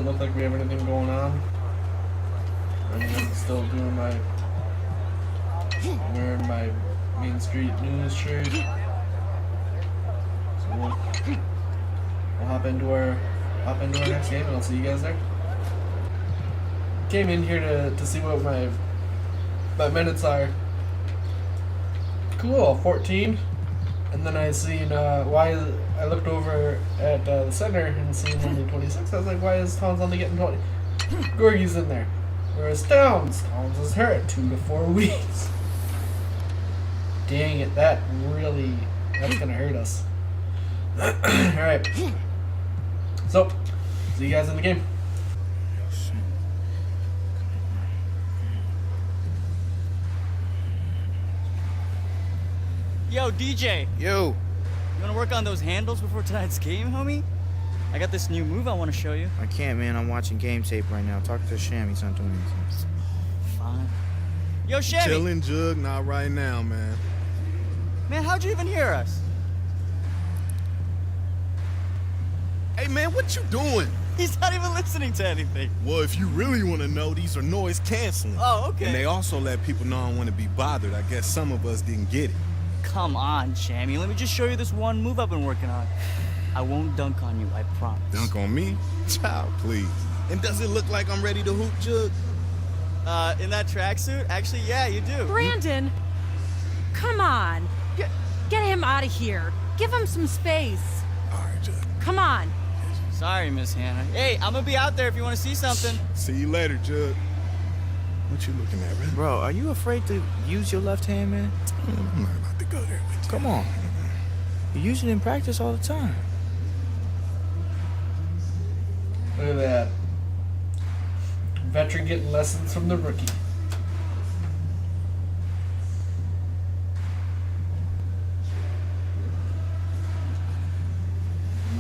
doesn't look like we have anything going on. I'm still doing wearing my Main Street News shirt. So we'll hop into our next game, and I'll see you guys there. Came in here to see what my minutes are. Cool, 14. And then I seen why I looked over at the center and seen only 26. I was like, why is Towns only getting 20? Gorgie's in there. Whereas Towns is hurt 2 to 4 weeks. Dang it, that's gonna hurt us. Alright. So, see you guys in the game. Yo, DJ. Yo. You wanna work on those handles before tonight's game, homie? I got this new move I wanna show you. I can't, man. I'm watching game tape right now. Talk to Sham. He's not doing anything. Fine. Yo, Shammy. Chilling, Jug. Not right now, man. Man, how'd you even hear us? Hey, man, what you doing? He's not even listening to anything. Well, if you really want to know, these are noise canceling. Oh, okay. And they also let people know I don't want to be bothered. I guess some of us didn't get it. Come on, Shammy. Let me just show you this one move I've been working on. I won't dunk on you, I promise. Dunk on me? Child, please. And does it look like I'm ready to hoop, Jug? In that tracksuit? Actually, yeah, you do. Brandon, come on. Get him out of here. Give him some space. All right, Jug. Come on. Sorry, Miss Hannah. Hey, I'm gonna be out there if you want to see something. See you later, Jug. What you looking at, man? Bro, are you afraid to use your left hand, man? I'm not about to go there with you. Come on. You use it in practice all the time. Look at that. Veteran getting lessons from the rookie.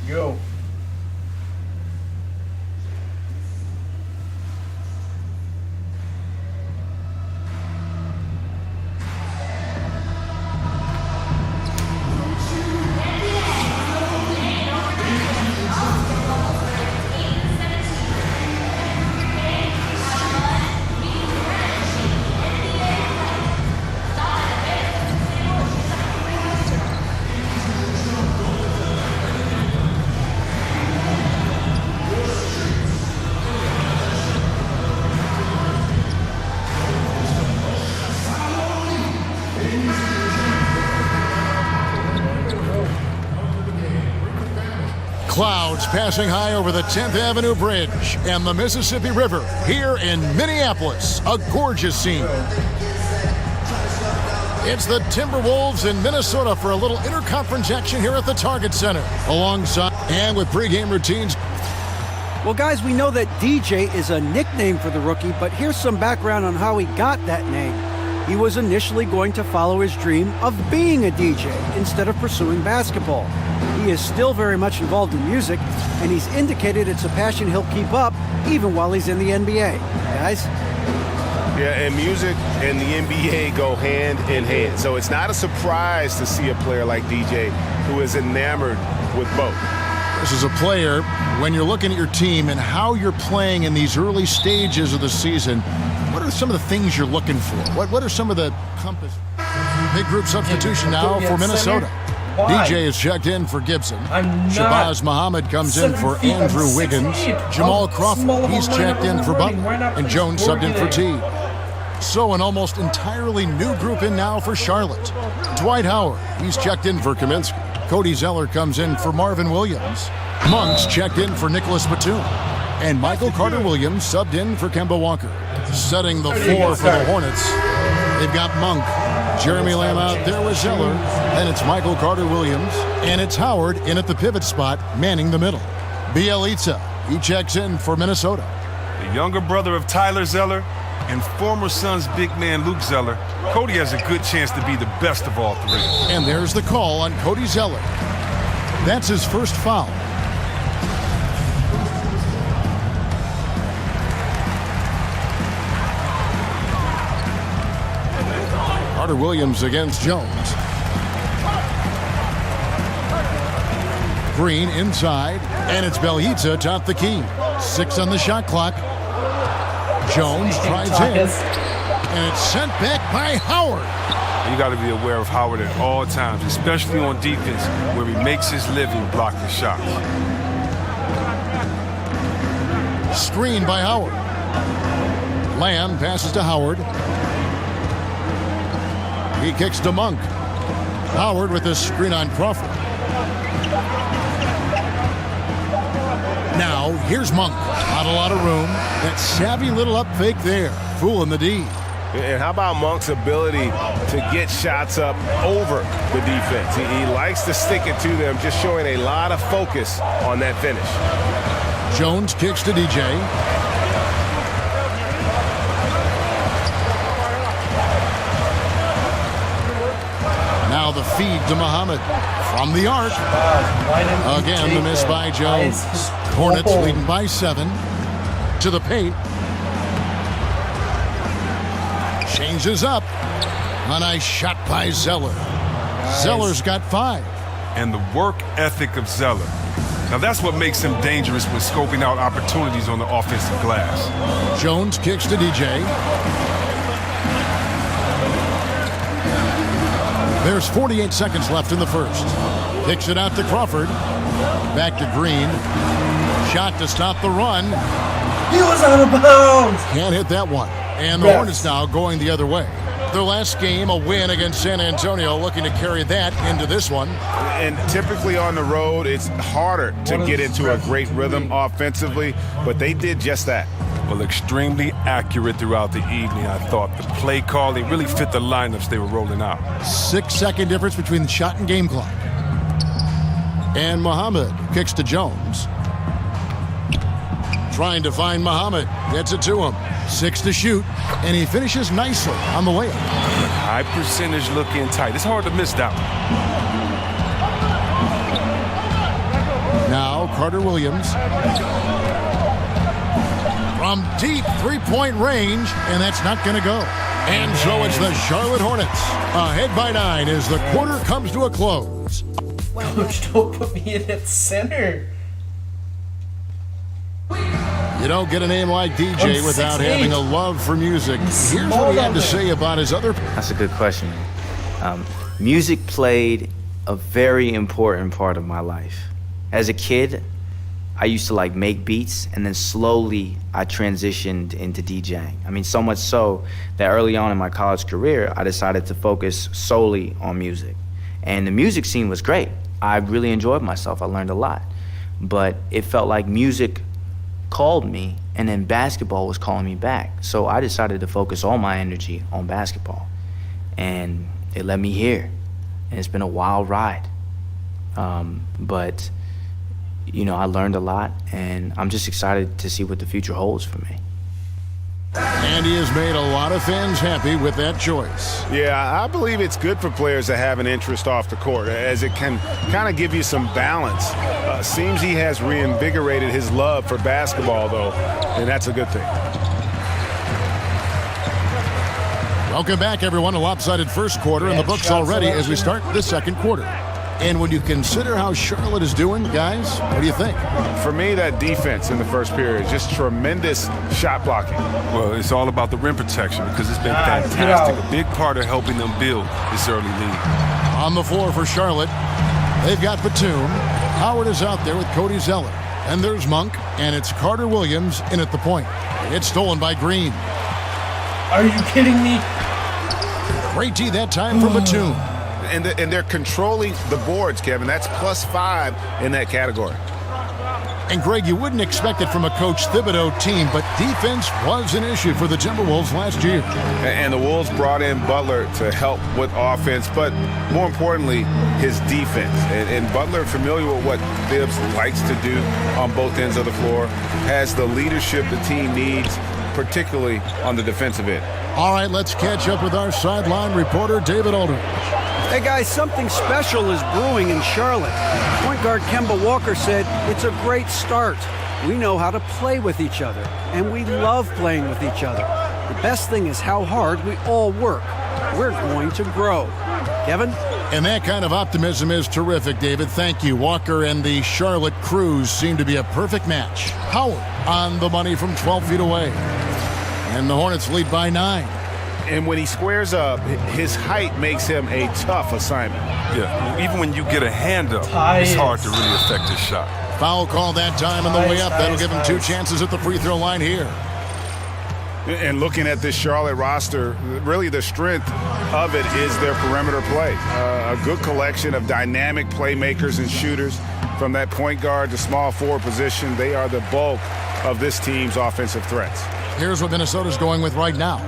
Go. Clouds passing high over the 10th Avenue Bridge and the Mississippi River here in Minneapolis. A gorgeous scene. It's the Timberwolves in Minnesota for a little interconference action here at the Target Center. Alongside and with pregame routines. Well, guys, we know that DJ is a nickname for the rookie, but here's some background on how he got that name. He was initially going to follow his dream of being a DJ instead of pursuing basketball. He is still very much involved in music, and he's indicated it's a passion he'll keep up even while he's in the NBA. Guys? Yeah, and music and the NBA go hand in hand. So it's not a surprise to see a player like DJ who is enamored with both. This is a player, when you're looking at your team and how you're playing in these early stages of the season, what are some of the things you're looking for? What are some of the compass? Big group substitution now for Minnesota. DJ is checked in for Gibson. Shabazz Muhammad comes in for Andrew Wiggins. Jamal Crawford, he's checked in for Butler. And Jones subbed in for T. So an almost entirely new group in now for Charlotte. Dwight Howard, he's checked in for Kaminsky. Cody Zeller comes in for Marvin Williams. Monk's checked in for Nicholas Batum. And Michael Carter-Williams subbed in for Kemba Walker. Setting the floor for the Hornets, they've got Monk. Jeremy Lamb out there with Zeller. And it's Michael Carter-Williams. And it's Howard in at the pivot spot, manning the middle. Bielitsa, he checks in for Minnesota. The younger brother of Tyler Zeller and former Suns big man Luke Zeller, Cody has a good chance to be the best of all three. And there's the call on Cody Zeller. That's his first foul. Carter-Williams against Jones. Green inside, and it's Bielitsa atop the key. 6 on the shot clock. Jones drives in, and it's sent back by Howard. You got to be aware of Howard at all times, especially on defense, where he makes his living blocking shots. Screen by Howard. Lamb passes to Howard. He kicks to Monk. Howard with a screen on Crawford. Now, here's Monk. Not a lot of room. That savvy little up fake there. Fooling the D. And how about Monk's ability to get shots up over the defense? He likes to stick it to them, just showing a lot of focus on that finish. Jones kicks to DJ. Now the feed to Muhammad from the arc. Again, the miss by Jones. Hornets leading by 7 to the paint. Changes up. A nice shot by Zeller. Zeller's got 5. And the work ethic of Zeller. Now that's what makes him dangerous when scoping out opportunities on the offensive glass. Jones kicks to DJ. There's 48 seconds left in the first. Kicks it out to Crawford. Back to Green. Shot to stop the run. He was out of bounds. Can't hit that one. And the Hornets now going the other way. Their last game, a win against San Antonio, looking to carry that into this one. And typically on the road, it's harder to get into a great rhythm offensively, but they did just that. Well, extremely accurate throughout the evening, I thought. The play calling really fit the lineups they were rolling out. 6-second difference between the shot and game clock. And Muhammad kicks to Jones. Trying to find Muhammad. Gets it to him. 6 to shoot. And he finishes nicely on the layup. High percentage looking tight. It's hard to miss that one. Now Carter Williams. From deep three-point range. And that's not going to go. And so it's the Charlotte Hornets. Ahead by 9 as the quarter comes to a close. Coach, don't put me in at center. You don't get a name like DJ without having a love for music. Here's what he had to say about his other... That's a good question. Music played a very important part of my life. As a kid, I used to like make beats, and then slowly I transitioned into DJing. I mean, so much so that early on in my college career, I decided to focus solely on music. And the music scene was great. I really enjoyed myself. I learned a lot. But it felt like music called me, and then basketball was calling me back. So I decided to focus all my energy on basketball. And it led me here. And it's been a wild ride. But, you know, I learned a lot, and I'm just excited to see what the future holds for me. And he has made a lot of fans happy with that choice. Yeah, I believe it's good for players to have an interest off the court, as it can kind of give you some balance. Seems he has reinvigorated his love for basketball, though, and that's a good thing. Welcome back, everyone. A lopsided first quarter in the books already as we start the second quarter. And when you consider how Charlotte is doing, guys, what do you think? For me, that defense in the first period, just tremendous shot blocking. Well, it's all about the rim protection because it's been fantastic. A big part of helping them build this early lead. On the floor for Charlotte, they've got Batum. Howard is out there with Cody Zeller. And there's Monk, and it's Carter Williams in at the point. It's stolen by Green. Are you kidding me? Great D that time for Batum. And they're controlling the boards, Kevin. That's +5 in that category. And, Greg, you wouldn't expect it from a Coach Thibodeau team, but defense was an issue for the Timberwolves last year. And the Wolves brought in Butler to help with offense, but more importantly, his defense. And Butler, familiar with what Thibs likes to do on both ends of the floor, has the leadership the team needs, particularly on the defensive end. All right, let's catch up with our sideline reporter, David Aldridge. Hey guys, something special is brewing in Charlotte. Point guard Kemba Walker said, "It's a great start. We know how to play with each other, and we love playing with each other. The best thing is how hard we all work. We're going to grow." Kevin? And that kind of optimism is terrific, David. Thank you. Walker and the Charlotte Crews seem to be a perfect match. Howard on the money from 12 feet away. And the Hornets lead by 9. And when he squares up, his height makes him a tough assignment. Yeah, even when you get a hand up, it's hard to really affect his shot. Foul call that time on the way up. That'll give him 2 chances at the free throw line here. And looking at this Charlotte roster, really the strength of it is their perimeter play. A good collection of dynamic playmakers and shooters from that point guard to small forward position. They are the bulk of this team's offensive threats. Here's what Minnesota's going with right now.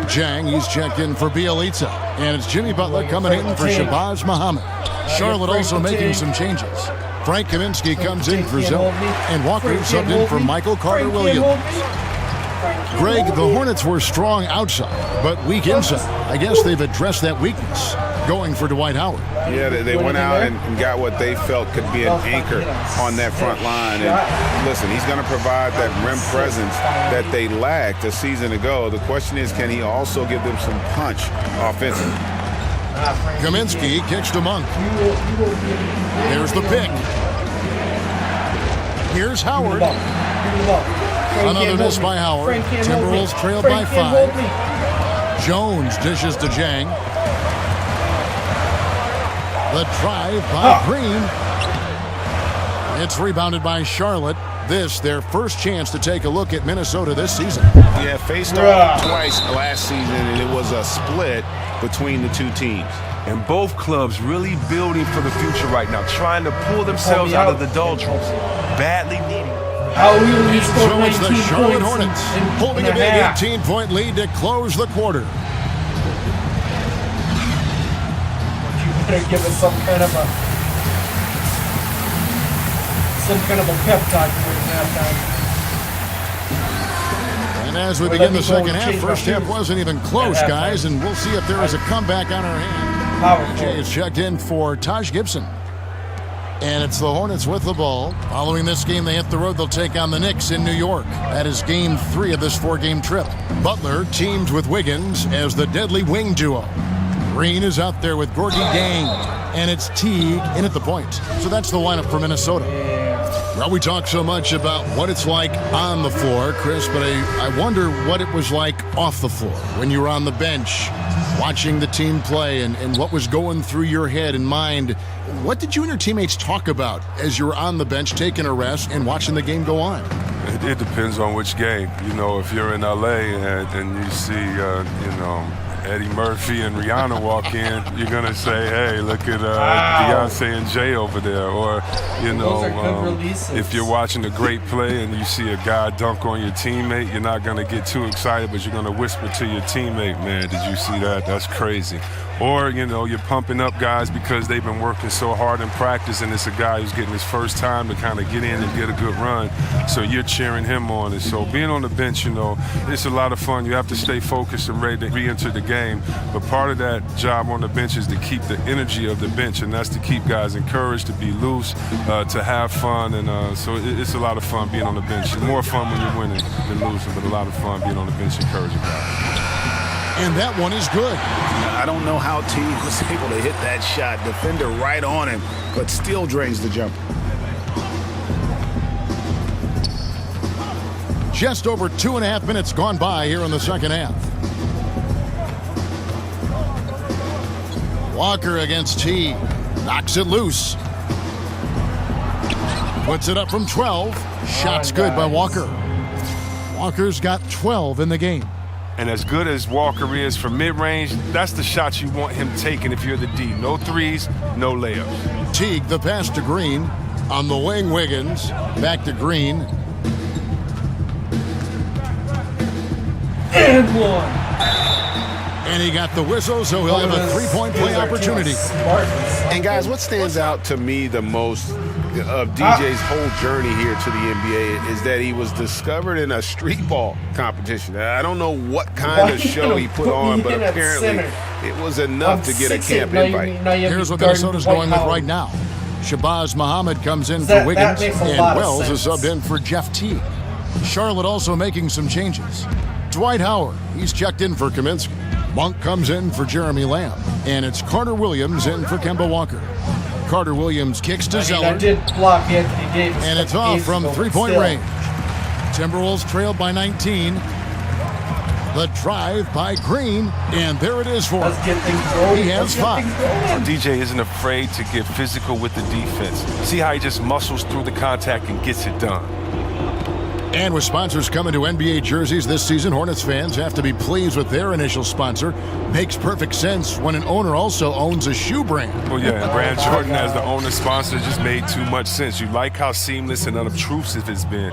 Jang, he's checked in for Bielitsa. And it's Jimmy Butler coming in for Shabazz Muhammad. Charlotte also making some changes. Frank Kaminsky comes in for Zoe. And Walker subbed in for Michael Carter-Williams. Greg, the Hornets were strong outside, but weak inside. I guess they've addressed that weakness, going for Dwight Howard. Yeah, they went out and got what they felt could be an anchor on that front line. And listen, he's going to provide that rim presence that they lacked a season ago. The question is, can he also give them some punch offensively? Kaminsky kicks to Monk. There's the pick. Here's Howard. Another miss by Howard. Timberwolves trail by 5. Jones dishes to Jang. The drive by Green. It's rebounded by Charlotte. This, their first chance to take a look at Minnesota this season. Yeah, faced off twice last season, and it was a split between the two teams. And both clubs really building for the future right now, trying to pull themselves out of the doldrums. Badly needing. How will he score So it's the 19 Charlotte points Hornets holding in a big half? 18-point lead to close the quarter. You better give us some kind of a pep talk during halftime. And as we Well, begin let the me go second and half, change my first half shoes. wasn't even close, At halftime. guys, and we'll see if there is a comeback on our hand. Powerful. Jay is checked in for Taj Gibson. And it's the Hornets with the ball. Following this game, they hit the road. They'll take on the Knicks in New York. That is game 3 of this 4-game trip. Butler teamed with Wiggins as the deadly wing duo. Green is out there with Gorgie Gang. And it's Teague in at the point. So that's the lineup for Minnesota. Well, we talk so much about what it's like on the floor, Chris, but I wonder what it was like off the floor when you were on the bench watching the team play and what was going through your head and mind. What did you and your teammates talk about as you were on the bench taking a rest and watching the game go on? It depends on which game. You know, if you're in L.A. and you see, Eddie Murphy and Rihanna walk in, you're going to say, hey, look at Beyonce and Jay over there. Or, Those are good releases. if you're watching a great play and you see a guy dunk on your teammate, you're not going to get too excited, but you're going to whisper to your teammate, man, did you see that? That's crazy. Or, you're pumping up guys because they've been working so hard in practice, and it's a guy who's getting his first time to kind of get in and get a good run. So you're cheering him on. And so being on the bench, it's a lot of fun. You have to stay focused and ready to re-enter the game. But part of that job on the bench is to keep the energy of the bench, and that's to keep guys encouraged, to be loose, to have fun. And so it's a lot of fun being on the bench. It's more fun when you're winning than losing, but a lot of fun being on the bench encouraging guys. And that one is good. I don't know how T was able to hit that shot. Defender right on him, but still drains the jumper. Just over 2.5 minutes gone by here in the second half. Walker against T. Knocks it loose. Puts it up from 12. Shot's good by Walker. Walker's got 12 in the game. And as good as Walker is from mid-range, that's the shot you want him taking if you're the D. No threes, no layups. Teague, the pass to Green. On the wing, Wiggins. Back to Green. And one. And he got the whistle, so he'll have a 3-point play opportunity. And guys, what stands out to me the most of DJ's whole journey here to the NBA is that he was discovered in a street ball competition. I don't know what kind of show he put on, but apparently it was enough to get a camp invite. Here's what Minnesota's going with right now. Shabazz Muhammad comes in for Wiggins, and Wells is subbed in for Jeff Teague. Charlotte also making some changes. Dwight Howard, he's checked in for Kaminsky. Monk comes in for Jeremy Lamb, and it's Carter Williams in for Kemba Walker. Carter Williams kicks to I Zeller, did block Anthony Davis. and it's off from three-point range. Timberwolves trailed by 19. The drive by Green, and there it is for Let's him. get things going. He has Let's get 5. things going. DJ isn't afraid to get physical with the defense. See how he just muscles through the contact and gets it done. And with sponsors coming to NBA jerseys this season, Hornets fans have to be pleased with their initial sponsor. Makes perfect sense when an owner also owns a shoe brand. Well, yeah, and Brand Jordan as the owner sponsor just made too much sense. You like how seamless and unobtrusive it's been.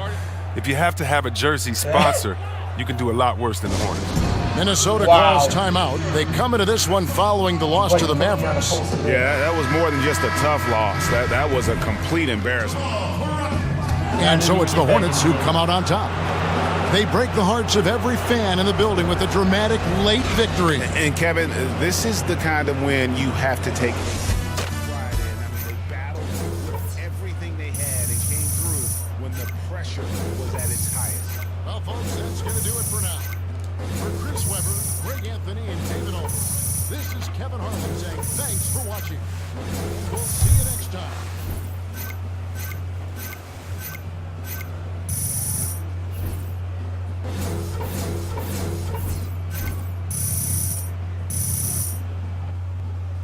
If you have to have a jersey sponsor, you can do a lot worse than the Hornets. Minnesota Wow. calls timeout. They come into this one following the loss to the Mavericks. Yeah, that was more than just a tough loss. That was a complete embarrassment. And so it's the Hornets who come out on top. They break the hearts of every fan in the building with a dramatic late victory. And Kevin, this is the kind of win you have to take pride in. I mean, they battled everything they had and came through when the pressure was at its highest. Well, folks, that's going to do it for now. For Chris Webber, Greg Anthony, and David Olin, this is Kevin Harlan saying thanks for watching. We'll see you next time.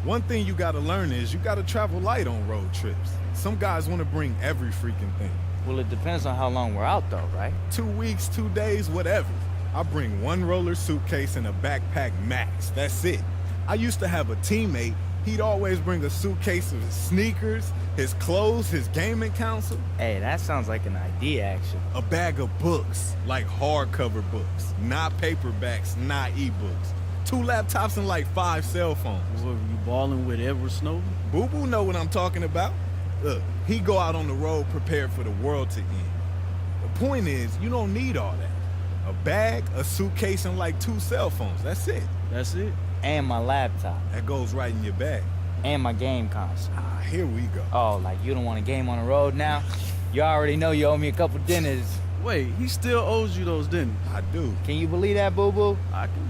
One thing you gotta learn is you gotta travel light on road trips. Some guys wanna bring every freaking thing. Well, it depends on how long we're out, though, right? 2 weeks, 2 days, whatever. I bring one roller suitcase and a backpack max. That's it. I used to have a teammate. He'd always bring a suitcase of his sneakers, his clothes, his gaming console, Hey, that sounds like an idea, actually. a bag of books, like hardcover books, not paperbacks, not ebooks. 2 laptops and like 5 cell phones. Were you balling with Edward Snowden? Boo Boo know what I'm talking about. Look, he go out on the road prepared for the world to end. The point is, you don't need all that. A bag, a suitcase, and like 2 cell phones. That's it. That's it. And my laptop. That goes right in your bag. And my game console. Ah, here we go. Oh, like you don't want a game on the road now? You already know you owe me a couple dinners. Wait, he still owes you those dinners. I do. Can you believe that, Boo Boo? I can